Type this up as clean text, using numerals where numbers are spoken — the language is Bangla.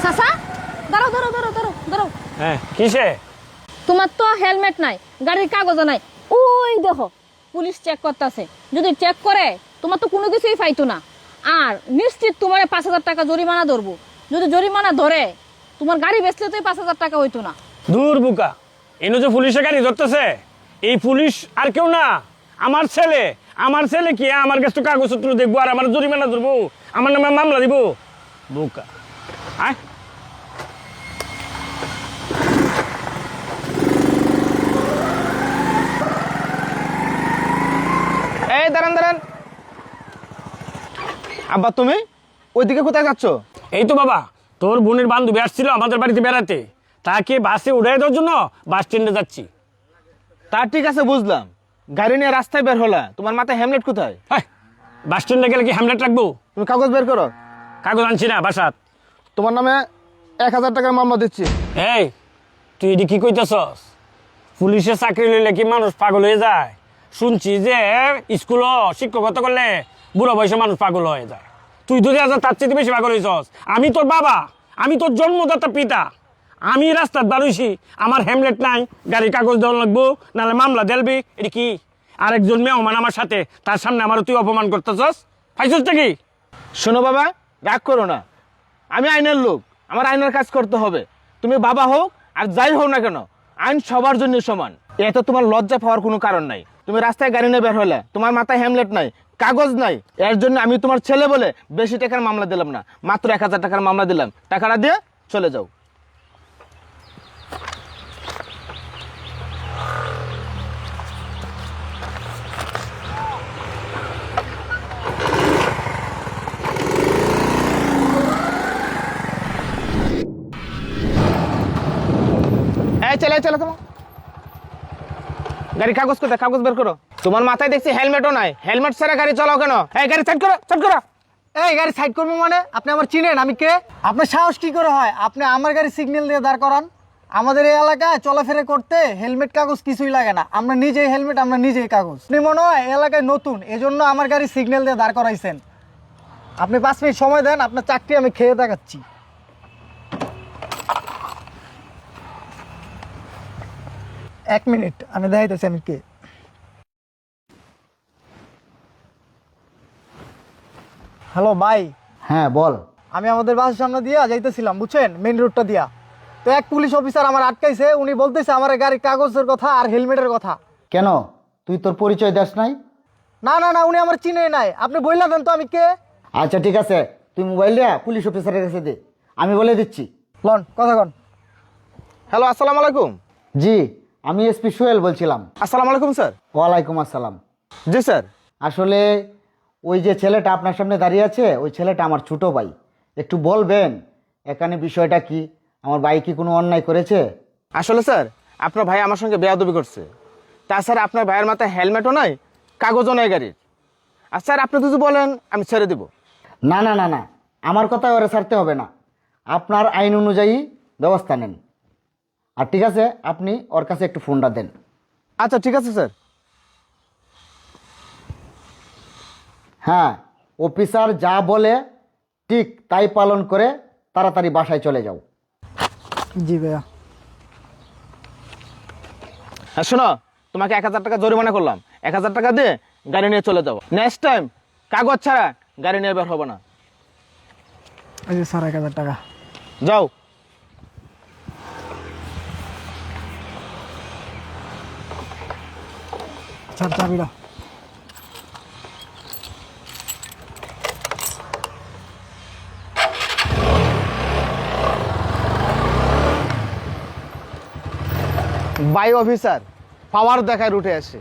চাচা দাঁড়াও দাঁড়াও দাঁড়াও দাঁড়াও দাঁড়াও। হ্যাঁ কিসে? তোমার তো হেলমেট নাই, গাড়ির কাগজ নাই। ওই দেখো পুলিশ চেক করতেছে, যদি চেক করে তোমার তো কোনো কিছুই পাইতো না। আর নিশ্চিত তোমার 5,000 টাকা জরিমানা ধরবো। যদি জরিমানা ধরে তোমার গাড়ি বেচলে তো 5,000 টাকা হইতো না। দূর বুকা, এনে যে পুলিশে গাড়ি ধরতেছে, এই পুলিশ আর কেউ না, আমার ছেলে। আমার ছেলে কি আমার কাছে কাগজপত্র দেখবো আর আমার জরিমানা ধরবো, আমার নামে মামলা দিব? বুকা আয়। এই দাঁড়ান দাঁড়ান, আব্বা তুমি ওইদিকে কোথায় যাচ্ছ? এই তো বাবা, তোর বোনের বান্ধবী আসছিল আমাদের বাড়িতে বেড়াতে, তাকে বাসে উড়াই দেওয়ার জন্য বাস স্ট্যান্ডে যাচ্ছি। তা ঠিক আছে বুঝলাম, গাড়ি নিয়ে রাস্তায় বের হলা, তোমার মাথায় হেলমেট কোথায়? হ্যাঁ, বাস স্ট্যান্ডে গেলে কি হ্যামলেট রাখবো? তুমি কাগজ বের করো। কাগজ আনছি না বাসাত। তোমার নামে 1,000 টাকার মামলা দিচ্ছি। এই তুই এটি কি কইতেছস? পুলিশের চাকরি লইলে কি মানুষ পাগল হয়ে যায়? শুনছি যে স্কুল শিক্ষকতা করলে বুড়ো বয়সে মানুষ পাগল হয়ে যায়। তুই 2,000 তার চেয়ে বেশি পাগল হয়েছস। আমি তোর বাবা, আমি তোর জন্মদাতা পিতা। আমি রাস্তার দাঁড়িয়েছি, আমার হেমলেট নাই, গাড়ির কাগজ দেওয়া লাগবো, নাহলে মামলা দেলবি। এটি কি? আরেকজন মেহমান আমার সাথে, তার সামনে আমার তুই অপমান করতেছস? পাইছস নাকি? শোনো বাবা, রাগ করো না, আমি আইনের লোক, আমার আইনের কাজ করতে হবে। তুমি বাবা হোক আর যাই হোক না কেন, আইন সবার জন্য সমান। এতে তোমার লজ্জা পাওয়ার কোনো কারণ নাই। তুমি রাস্তায় গাড়ি নিয়ে বের হলে, তোমার মাথায় হেলমেট নাই, কাগজ নাই, এর জন্য আমি তোমার ছেলে বলে বেশি টাকার মামলা দিলাম না, মাত্র 1,000 টাকার মামলা দিলাম। টাকাটা দিয়ে চলে যাও। এই চলে চলে, তোমার গাড়ি কাগজ কোথায়? কাগজ বের করো। তোমার মাথায় দেখছি হেলমেটও নাই, হেলমেট ছাড়া গাড়ি চালাও কেন? এই গাড়ি সাইড করো, সাইড করো। এই গাড়ি সাইড করবো মানে? আপনি আমার চিনেন আমি কে? আপনার সাহস কি করে হয় আপনি আমার গাড়ি সিগন্যাল দিয়ে দাঁড় করান? আমাদের এই এলাকায় চলাফেরা করতে হেলমেট কাগজ কিছুই লাগে না, আমরা নিজেই হেলমেট, আমরা নিজেই কাগজ। আপনি মনে হয় এলাকায় নতুন, এজন্য আমার গাড়ি সিগন্যাল দিয়ে দাঁড় করাইছেন। আপনি 5 মিনিট সময় দেন, আপনার চাকরি আমি খেয়ে দেখাচ্ছি। এক মিনিট, আমি দেখাইতেছি আমি কে। হ্যালো ভাই। হ্যাঁ বল। আমি আমাদের বাসার সামনে দিয়া যাইতেছিলাম, বুঝছেন, মেইন রোডটা দিয়া। তো এক পুলিশ অফিসার আমার আটকাইছে, উনি বলতেছে আমার গাড়ির কাগজের কথা আর হেলমেটের কথা। কেন, তুই তোর পরিচয় দাস নাই? না না না, উনি আমার চিনে নাই, আপনি বললা দেন তো আমি কে। আচ্ছা ঠিক আছে, তুই মোবাইল দিয়া পুলিশ অফিসারের কাছে দে, আমি বলে দিচ্ছি। লন কথা কন। হ্যালো, আসসালামু আলাইকুম। জি, আমি এসপি সোহেল বলছিলাম। আসসালামু আলাইকুম স্যার। ওয়ালাইকুম আসসালাম। জি স্যার। আসলে ওই যে ছেলেটা আপনার সামনে দাঁড়িয়ে আছে, ওই ছেলেটা আমার ছোট ভাই। একটু বলবেন এখানে বিষয়টা কি? আমার ভাই কি কোনো অন্যায় করেছে? আসলে স্যার, আপনার ভাই আমার সঙ্গে বেয়াদবি করছে। তাছাড়া আপনার ভাইয়ের মাথায় হেলমেটও নাই, কাগজও নাই গাড়ির। আর স্যার আপনি যদি বলেন আমি ছেড়ে দেব। না না না না, আমার কথা ওরা ছাড়তে হবে না, আপনার আইন অনুযায়ী ব্যবস্থা নেন। আর ঠিক আছে, আপনি ওর কাছে একটু ফোনটা দেন। আচ্ছা ঠিক আছে স্যার। হ্যাঁ, অফিসার যা বলে ঠিক তাই পালন করে তাড়াতাড়ি বাসায় চলে যাও। জি ভাইয়া। হ্যাঁ শোনো, তোমাকে 1,000 টাকা জরিমানা করলাম, 1,000 টাকা দিয়ে গাড়ি নিয়ে চলে যাও। নেক্সট টাইম কাগজ ছাড়া গাড়ি নিয়ে বের হবে না। এই যে স্যার 1,000 টাকা। যাও। স্যার চাবিটা। বাই অফিসার পাওয়ার দেখায় রুটে আসে।